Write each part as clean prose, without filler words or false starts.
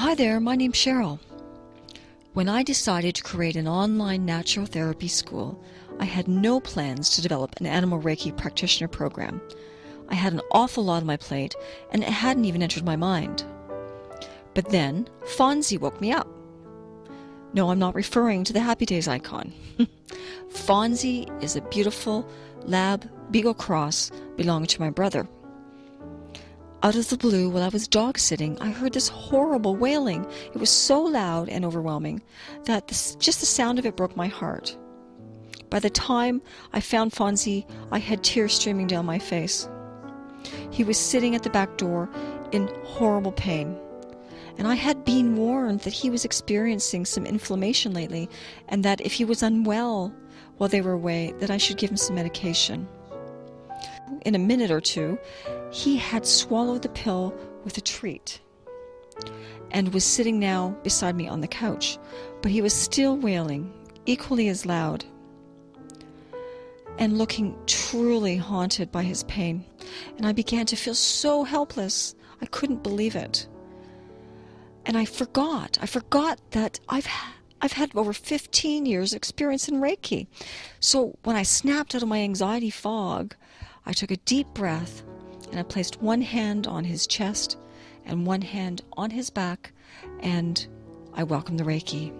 Hi there, my name's Cheryl. When I decided to create an online natural therapy school, I had no plans to develop an animal Reiki practitioner program. I had an awful lot on my plate, and it hadn't even entered my mind. But then, Fonzie woke me up. No, I'm not referring to the Happy Days icon. Fonzie is a beautiful lab beagle cross belonging to my brother. Out of the blue, while I was dog sitting, I heard this horrible wailing. It was so loud and overwhelming that just the sound of it broke my heart. By the time I found Fonzie, I had tears streaming down my face. He was sitting at the back door in horrible pain. And I had been warned that he was experiencing some inflammation lately, and that if he was unwell while they were away, that I should give him some medication. In a minute or two, he had swallowed the pill with a treat and was sitting now beside me on the couch, but he was still wailing, equally as loud, and looking truly haunted by his pain. And I began to feel so helpless. I couldn't believe it. And I forgot that I've had over 15 years experience in Reiki. So when I snapped out of my anxiety fog, I took a deep breath and I placed one hand on his chest and one hand on his back, and I welcomed the Reiki.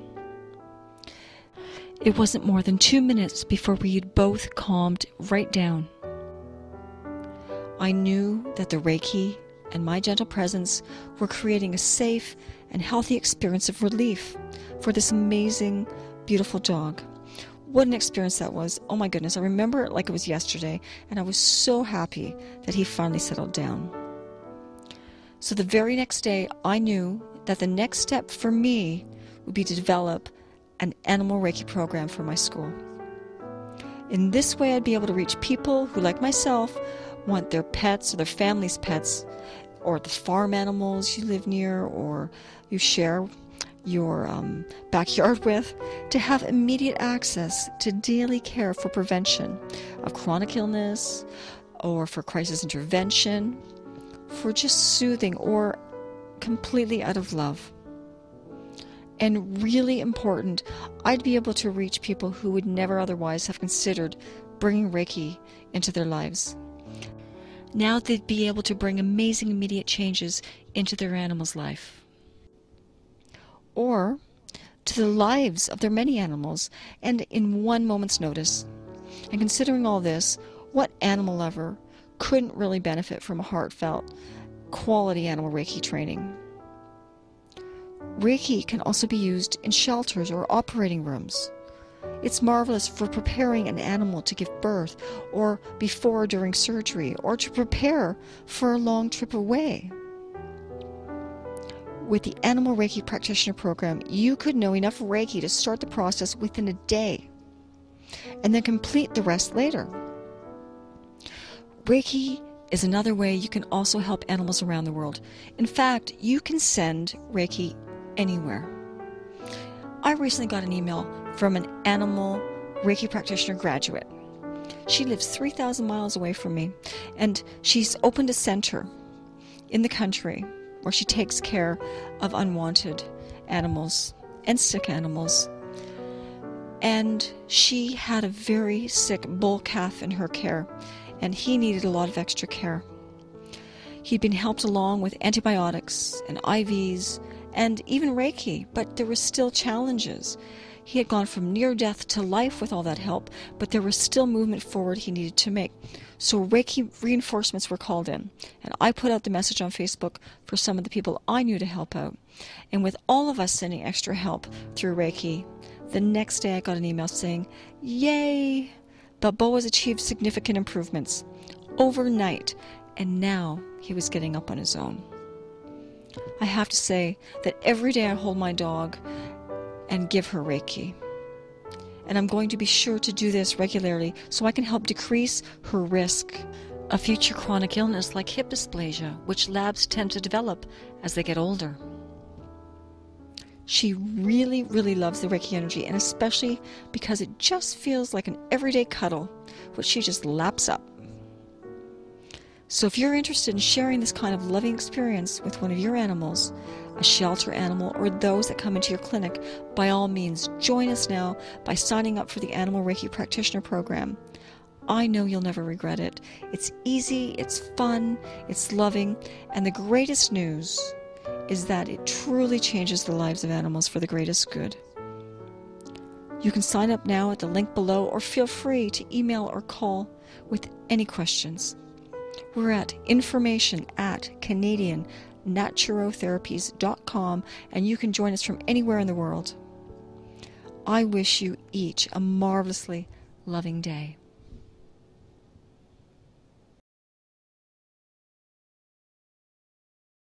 It wasn't more than 2 minutes before we had both calmed right down. I knew that the Reiki and my gentle presence were creating a safe and healthy experience of relief for this amazing, beautiful dog. What an experience that was. Oh my goodness, I remember it like it was yesterday, and I was so happy that he finally settled down. So the very next day, I knew that the next step for me would be to develop an animal Reiki program for my school. In this way, I'd be able to reach people who, like myself, want their pets or their family's pets, or the farm animals you live near or you share your backyard with, to have immediate access to daily care for prevention of chronic illness, or for crisis intervention, for just soothing, or completely out of love. And really important, I'd be able to reach people who would never otherwise have considered bringing Reiki into their lives. Now they'd be able to bring amazing immediate changes into their animal's life, or to the lives of their many animals, and in one moment's notice. And considering all this, what animal lover couldn't really benefit from a heartfelt, quality animal Reiki training? Reiki can also be used in shelters or operating rooms. It's marvelous for preparing an animal to give birth, or before or during surgery, or to prepare for a long trip away. With the Animal Reiki Practitioner Program, you could know enough Reiki to start the process within a day, and then complete the rest later. Reiki is another way you can also help animals around the world. In fact, you can send Reiki anywhere. I recently got an email from an animal Reiki practitioner graduate. She lives 3,000 miles away from me, and she's opened a center in the country where she takes care of unwanted animals and sick animals. And she had a very sick bull calf in her care, and he needed a lot of extra care. He'd been helped along with antibiotics and IVs and even Reiki, but there were still challenges. He had gone from near death to life with all that help, but there was still movement forward he needed to make. So Reiki reinforcements were called in, and I put out the message on Facebook for some of the people I knew to help out. And with all of us sending extra help through Reiki, the next day I got an email saying, "Yay! Balboa has achieved significant improvements overnight," and now he was getting up on his own. I have to say that every day I hold my dog and give her Reiki. And I'm going to be sure to do this regularly so I can help decrease her risk of future chronic illness like hip dysplasia, which labs tend to develop as they get older. She really, really loves the Reiki energy, and especially because it just feels like an everyday cuddle, which she just laps up. So if you're interested in sharing this kind of loving experience with one of your animals, a shelter animal, or those that come into your clinic, by all means, join us now by signing up for the Animal Reiki Practitioner Program. I know you'll never regret it. It's easy, it's fun, it's loving, and the greatest news is that it truly changes the lives of animals for the greatest good. You can sign up now at the link below, or feel free to email or call with any questions. We're at information@canadiannaturotherapies.com, and you can join us from anywhere in the world. I wish you each a marvelously loving day.